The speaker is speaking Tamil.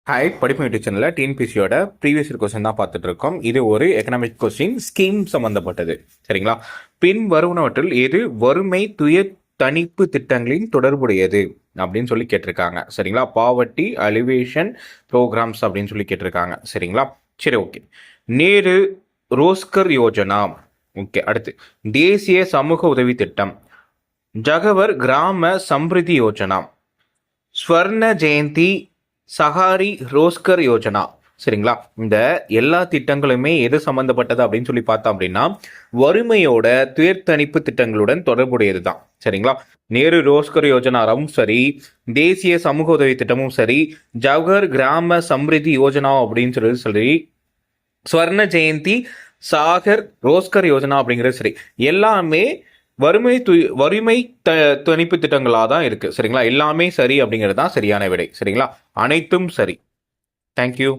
ஹாய், படிப்பு யூடியூப் சேனலில் டிஎன்பிசியோட ப்ரீவியஸ் இயர் கொஸ்டின் தான் பார்த்துட்டு இருக்கோம். இது ஒரு எக்கனாமிக் கொஸ்டின், ஸ்கீம் சம்பந்தப்பட்டது. சரிங்களா? பின் வருவனவற்றில் எது வறுமை துய தணிப்பு திட்டங்களின் தொடர்புடையது அப்படின்னு சொல்லி கேட்டிருக்காங்க. சரிங்களா? பாவர்ட்டி அலிவேஷன் ப்ரோக்ராம்ஸ் அப்படின்னு சொல்லி கேட்டிருக்காங்க. சரிங்களா? சரி, ஓகே. நேரு ரோஸ்கர் யோஜனா. ஓகே. அடுத்து தேசிய சமூக உதவி திட்டம், ஜகவர் கிராம சம்ரிதி யோஜனா, ஸ்வர்ண ஜெயந்தி சஹாரி ரோஸ்கர் யோஜனா. சரிங்களா? இந்த எல்லா திட்டங்களுமே எது சம்பந்தப்பட்டது அப்படின்னு சொல்லி பார்த்தோம் அப்படின்னா வறுமையோட துயர்த்தணிப்பு திட்டங்களுடன் தொடர்புடையது தான். சரிங்களா? நேரு ரோஸ்கர் யோஜனாவும் சரி, தேசிய சமூக உதவி திட்டமும் சரி, ஜவஹர் கிராம சம்ரிதி யோஜனா அப்படின்னு சொல்லி ஸ்வர்ண ஜெயந்தி சாகர் ரோஸ்கர் யோஜனா அப்படிங்கிறது சரி, எல்லாமே வறுமை தணிப்பு திட்டங்களாக தான் இருக்கு. சரிங்களா? எல்லாமே சரி அப்படிங்கிறது தான் சரியான விடை. சரிங்களா? அனைத்தும் சரி. தேங்க்யூ.